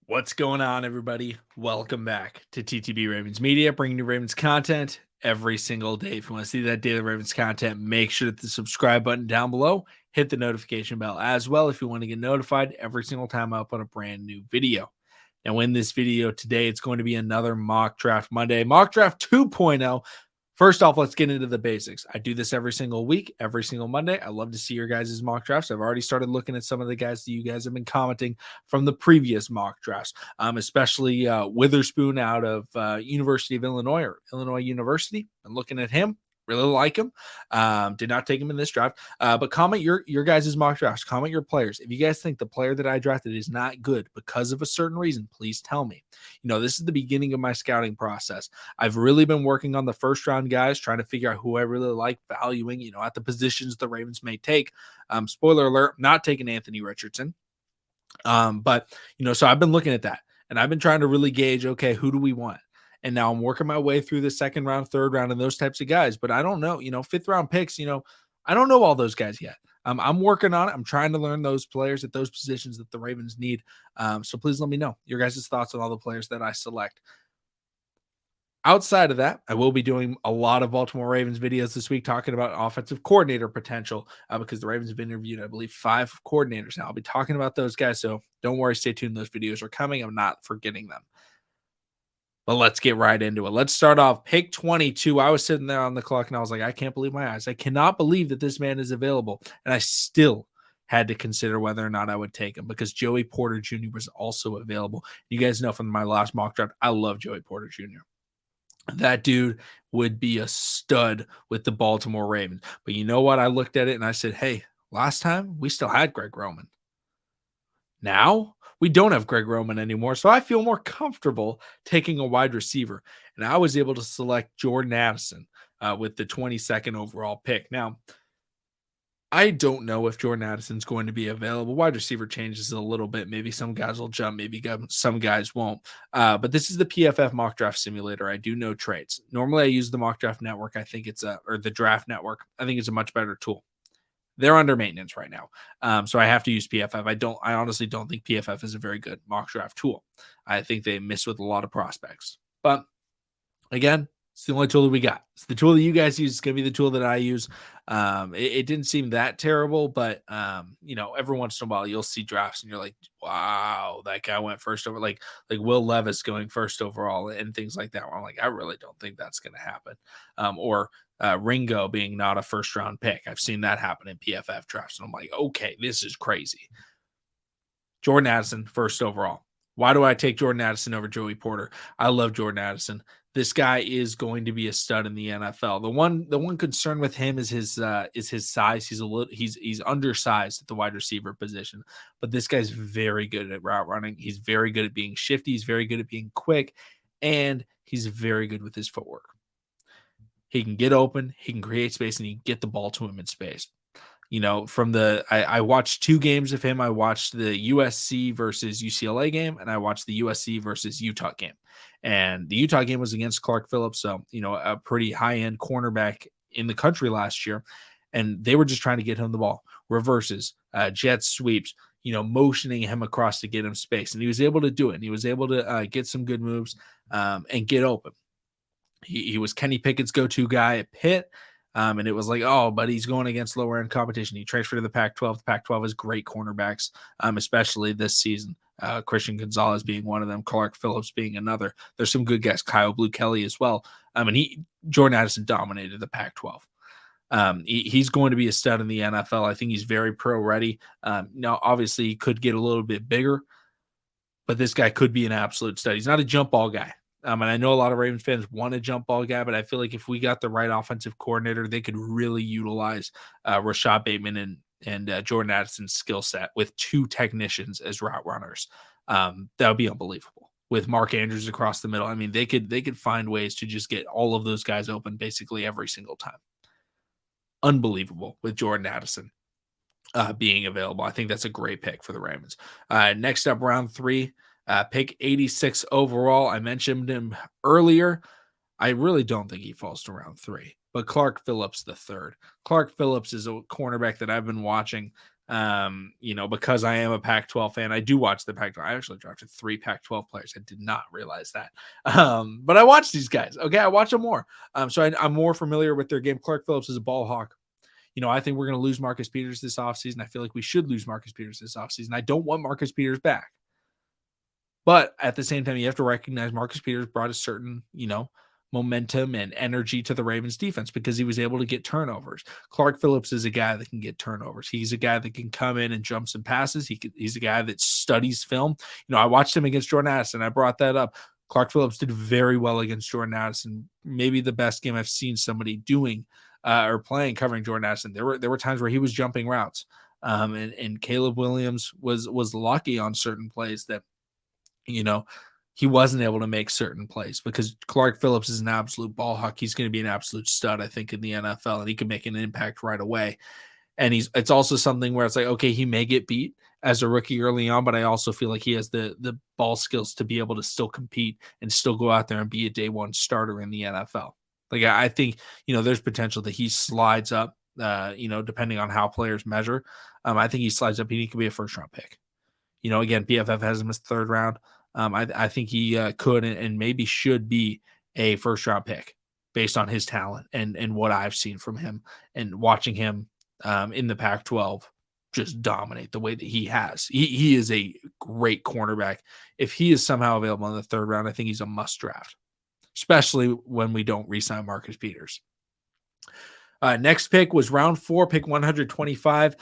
What's going on, everybody? Welcome back to TTB Ravens Media, bringing you Ravens content every single day. If you want to see that daily Ravens content, make sure to hit the subscribe button down below. Hit the notification bell as well if you want to get notified every single time I upload a brand new video. Now, in this video today, it's going to be another Mock Draft Monday, Mock Draft 2.0. First off, let's get into the basics. I do this every single week, every single Monday. I love to see your guys' mock drafts. I've already started looking at some of the guys that you guys have been commenting from the previous mock drafts, especially Witherspoon out of University of Illinois or Illinois University. I'm looking at him. Really like him. Did not take him in this draft. But comment your guys' mock drafts. Comment your players. If you guys think the player that I drafted is not good because of a certain reason, please tell me. You know, this is the beginning of my scouting process. I've really been working on the first round guys, trying to figure out who I really like valuing, at the positions the Ravens may take. Spoiler alert, not taking Anthony Richardson. But so I've been looking at that and I've been trying to really gauge, okay, who do we want? And now I'm working my way through the second round, third round, and those types of guys. But I don't know, fifth round picks, I don't know all those guys yet. I'm working on it. I'm trying to learn those players at those positions that the Ravens need. So please let me know your guys' thoughts on all the players that I select. Outside of that, I will be doing a lot of Baltimore Ravens videos this week talking about offensive coordinator potential because the Ravens have interviewed, I believe, 5 coordinators now. I'll be talking about those guys, so don't worry, stay tuned. Those videos are coming. I'm not forgetting them. But let's get right into it. Let's start off pick 22. I was sitting there on the clock and I was like, I can't believe my eyes. I cannot believe that this man is available. And I still had to consider whether or not I would take him because Joey Porter Jr. was also available. You guys know from my last mock draft, I love Joey Porter Jr. That dude would be a stud with the Baltimore Ravens. But you know what? I looked at it and I said, hey, last time we still had Greg Roman. Now we don't have Greg Roman anymore. So I feel more comfortable taking a wide receiver. And I was able to select Jordan Addison with the 22nd overall pick. Now, I don't know if Jordan Addison's going to be available. Wide receiver changes a little bit. Maybe some guys will jump, maybe some guys won't. But this is the PFF mock draft simulator. I do know trades. Normally I use the mock draft network. I think or the draft network. I think it's a much better tool. They're under maintenance right now. So I have to use PFF. I honestly don't think PFF is a very good mock draft tool. I think they miss with a lot of prospects. But again, it's the only tool that we got. It's the tool that you guys use. It's going to be the tool that I use. It didn't seem that terrible, but every once in a while you'll see drafts and you're like, wow, that guy went first over, like Will Levis going first overall and things like that. Where I'm like, I really don't think that's going to happen. Or Ringo being not a first round pick. I've seen that happen in PFF drafts. And I'm like, okay, this is crazy. Jordan Addison, first overall. Why do I take Jordan Addison over Joey Porter? I love Jordan Addison. This guy is going to be a stud in the NFL. The one concern with him is his size. He's undersized at the wide receiver position, but this guy's very good at route running. He's very good at being shifty. He's very good at being quick, and he's very good with his footwork. He can get open, he can create space, and he can get the ball to him in space. I watched 2 games of him. I watched the USC versus UCLA game, and I watched the USC versus Utah game. And the Utah game was against Clark Phillips, so a pretty high-end cornerback in the country last year. And they were just trying to get him the ball, reverses, jet sweeps, motioning him across to get him space. And he was able to do it. And he was able to get some good moves and get open. He was Kenny Pickett's go-to guy at Pitt. And it was like, oh, but he's going against lower end competition. He transferred to the Pac-12. The Pac-12 has great cornerbacks, especially this season. Christian Gonzalez being one of them, Clark Phillips being another. There's some good guys, Kyle Blue Kelly as well. Jordan Addison dominated the Pac-12. He's going to be a stud in the NFL. I think he's very pro ready. Now, obviously, he could get a little bit bigger, but this guy could be an absolute stud. He's not a jump ball guy. And I know a lot of Ravens fans want a jump ball guy, but I feel like if we got the right offensive coordinator, they could really utilize Rashad Bateman and Jordan Addison's skill set with 2 technicians as route runners. That would be unbelievable. With Mark Andrews across the middle, I mean, they could find ways to just get all of those guys open basically every single time. Unbelievable with Jordan Addison being available. I think that's a great pick for the Ravens. Next up, round 3. Pick 86 overall. I mentioned him earlier. I really don't think he falls to round 3, but Clark Phillips III. Clark Phillips is a cornerback that I've been watching Because I am a Pac-12 fan, I do watch the Pac-12. I actually drafted 3 Pac-12 players. I did not realize that. But I watch these guys. Okay, I watch them more. I'm more familiar with their game. Clark Phillips is a ball hawk. I think we're going to lose Marcus Peters this offseason. I feel like we should lose Marcus Peters this offseason. I don't want Marcus Peters back. But at the same time, you have to recognize Marcus Peters brought a certain, momentum and energy to the Ravens defense because he was able to get turnovers. Clark Phillips is a guy that can get turnovers. He's a guy that can come in and jump some passes. He's a guy that studies film. I watched him against Jordan Addison. I brought that up. Clark Phillips did very well against Jordan Addison. Maybe the best game I've seen somebody doing or playing covering Jordan Addison. There were times where he was jumping routes. And Caleb Williams was lucky on certain plays that he wasn't able to make certain plays because Clark Phillips is an absolute ball hawk. He's going to be an absolute stud, I think, in the NFL, and he can make an impact right away. And it's also something where it's like, okay, he may get beat as a rookie early on, but I also feel like he has the ball skills to be able to still compete and still go out there and be a day one starter in the NFL. Like, I think, there's potential that he slides up, depending on how players measure. I think he slides up and he could be a first round pick. Again, PFF has him as third round. I think he could and maybe should be a first round pick based on his talent and what I've seen from him and watching him in the Pac-12 just dominate the way that he has. He is a great cornerback. If he is somehow available in the third round, I think he's a must draft, especially when we don't re-sign Marcus Peters. Next pick was round 4, pick 125.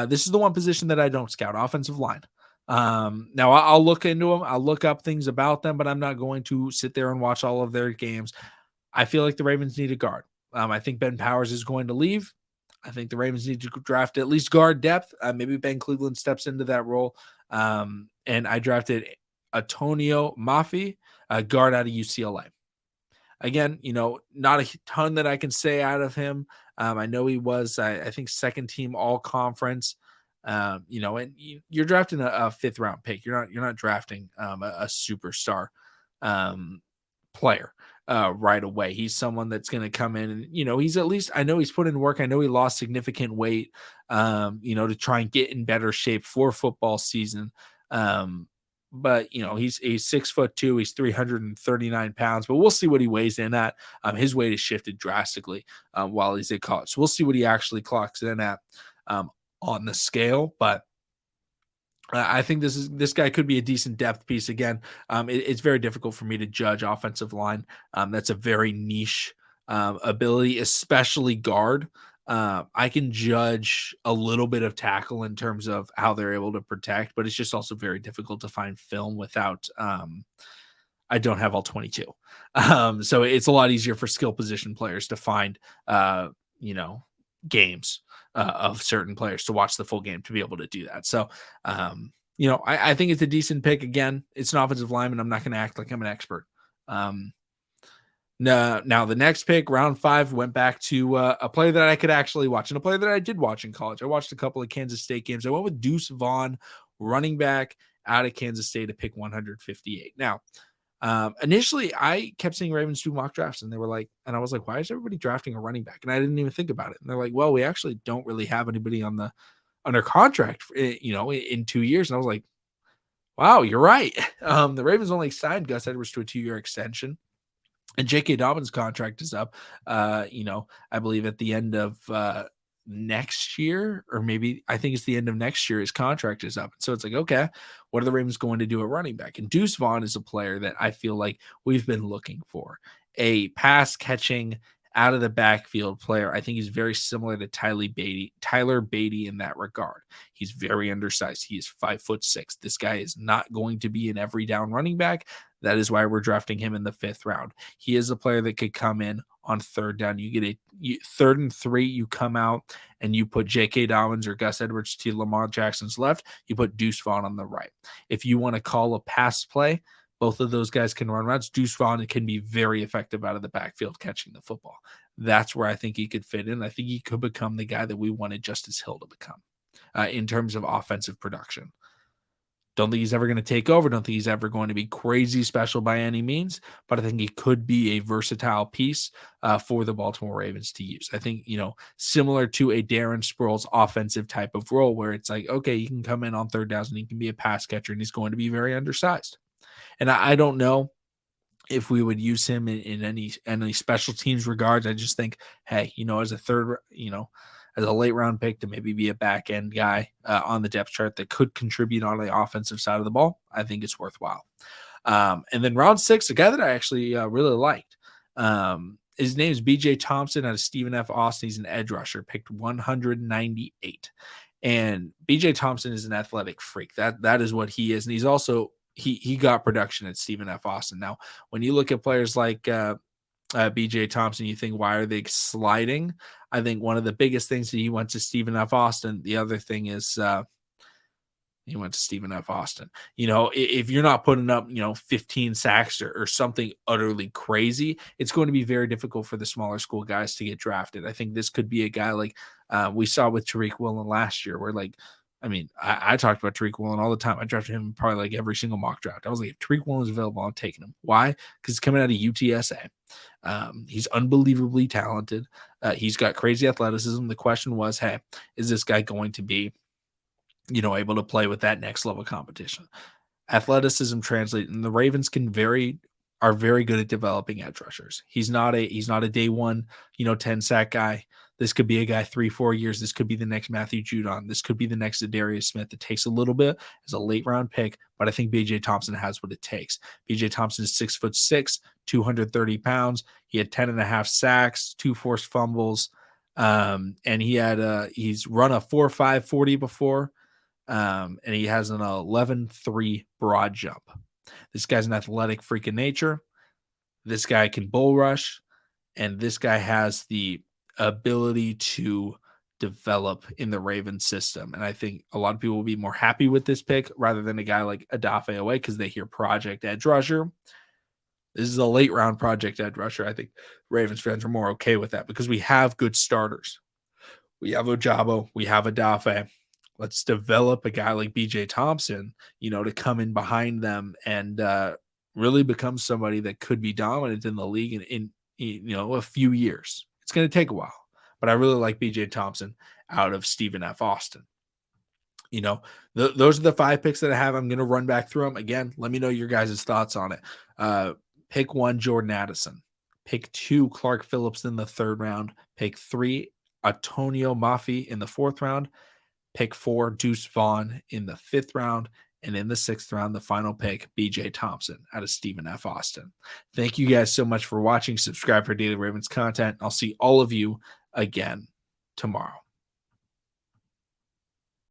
This is the one position that I don't scout, offensive line. Now I'll look into them. I'll look up things about them, but I'm not going to sit there and watch all of their games. I feel like the Ravens need a guard. I think Ben Powers is going to leave. I think the Ravens need to draft at least guard depth. Maybe Ben Cleveland steps into that role. And I drafted Antonio Mafi, a guard out of UCLA. Again, not a ton that I can say out of him. I know he was, I think, second team all conference. And you're drafting a fifth round pick. You're not drafting a superstar player right away. He's someone that's going to come in and, he's at least, I know he's put in work. I know he lost significant weight, to try and get in better shape for football season. But he's 6'2", he's 339 pounds, but we'll see what he weighs in at. His weight has shifted drastically while he's at college. So we'll see what he actually clocks in at on the scale, but I think this guy could be a decent depth piece. Again, it's very difficult for me to judge offensive line. That's a very niche ability, especially guard. I can judge a little bit of tackle in terms of how they're able to protect, but it's just also very difficult to find film without I don't have all 22. So it's a lot easier for skill position players to find games of certain players to watch the full game to be able to do that. So, I think it's a decent pick. Again, it's an offensive lineman. I'm not going to act like I'm an expert. Now the next pick, round 5, went back to a player that I could actually watch and a player that I did watch in college. I watched a couple of Kansas State games. I went with Deuce Vaughn, running back out of Kansas State, at pick 158. Now, initially I kept seeing Ravens do mock drafts and I was like, why is everybody drafting a running back? And I didn't even think about it. And they're like, well, we actually don't really have anybody under contract, in 2 years. And I was like, wow, you're right. The Ravens only signed Gus Edwards to a 2-year extension. And J.K. Dobbins' contract is up, I believe at the end of next year, or maybe I think it's the end of next year, his contract is up. So it's like, okay, what are the Ravens going to do at running back? And Deuce Vaughn is a player that I feel like we've been looking for, a pass catching out of the backfield player. I think he's very similar to Tyler Beatty in that regard. He's very undersized. He is 5'6". This guy is not going to be an every down running back. That is why we're drafting him in the 5th round. He is a player that could come in on third down. You get a 3rd and 3, you come out and you put J.K. Dobbins or Gus Edwards to Lamar Jackson's left. You put Deuce Vaughn on the right. If you want to call a pass play, both of those guys can run routes. Deuce Vaughn can be very effective out of the backfield catching the football. That's where I think he could fit in. I think he could become the guy that we wanted Justice Hill to become in terms of offensive production. Don't think he's ever going to take over. Don't think he's ever going to be crazy special by any means, but I think he could be a versatile piece for the Baltimore Ravens to use. I think, similar to a Darren Sproles offensive type of role where it's like, okay, he can come in on third downs and he can be a pass catcher and he's going to be very undersized. And I don't know if we would use him in any special teams regards. I just think, hey, as a third, as a late round pick to maybe be a back end guy on the depth chart that could contribute on the offensive side of the ball, I think it's worthwhile. And then round 6, a guy that I actually really liked. His name is BJ Thompson out of Stephen F. Austin. He's an edge rusher, picked 198. And BJ Thompson is an athletic freak. That is what he is. And he's also he got production at Stephen F. Austin. Now, when you look at players like BJ Thompson, you think, why are they sliding? I think one of the biggest things that he went to Stephen F. Austin. The other thing is he went to Stephen F. Austin. If you're not putting up, 15 sacks or something utterly crazy, it's going to be very difficult for the smaller school guys to get drafted. I think this could be a guy like we saw with Tariq Woolen last year, where I talked about Tariq Woolen all the time. I drafted him probably like every single mock draft. I was like, if Tariq Woolen is available, I'm taking him. Why? Because he's coming out of UTSA. He's unbelievably talented. He's got crazy athleticism. The question was, hey, is this guy going to be, able to play with that next level competition? Athleticism translates, and the Ravens are very good at developing edge rushers. He's not a day one, 10 sack guy. This could be a guy 3-4 years. This could be the next Matthew Judon. This could be the next Adarius Smith. It takes a little bit as a late round pick, but I think BJ Thompson has what it takes. BJ Thompson is 6'6", 230 pounds. He had 10.5 sacks, 2 forced fumbles. And he's run a 4.5 40 before. And he has an 11.3 broad jump. This guy's an athletic freak of nature. This guy can bull rush, and this guy has the ability to develop in the Ravens system. And I think a lot of people will be more happy with this pick rather than a guy like Odafe Oweh because they hear project edge rusher. This is a late round project edge rusher. I think Ravens fans are more okay with that because we have good starters. We have Ojabo. We have Odafe. Let's develop a guy like BJ Thompson, to come in behind them and really become somebody that could be dominant in the league in a few years. It's going to take a while, but I really like BJ Thompson out of Stephen F. Austin. Those are the 5 picks that I have. I'm going to run back through them again. Let me know your guys' thoughts on it. Pick 1, Jordan Addison. Pick 2, Clark Phillips in the 3rd round. Pick 3, Antonio Mafi in the 4th round. Pick 4, Deuce Vaughn in the 5th round. And in the 6th round, the final pick, BJ Thompson out of Stephen F. Austin. Thank you guys so much for watching. Subscribe for daily Ravens content. I'll see all of you again tomorrow.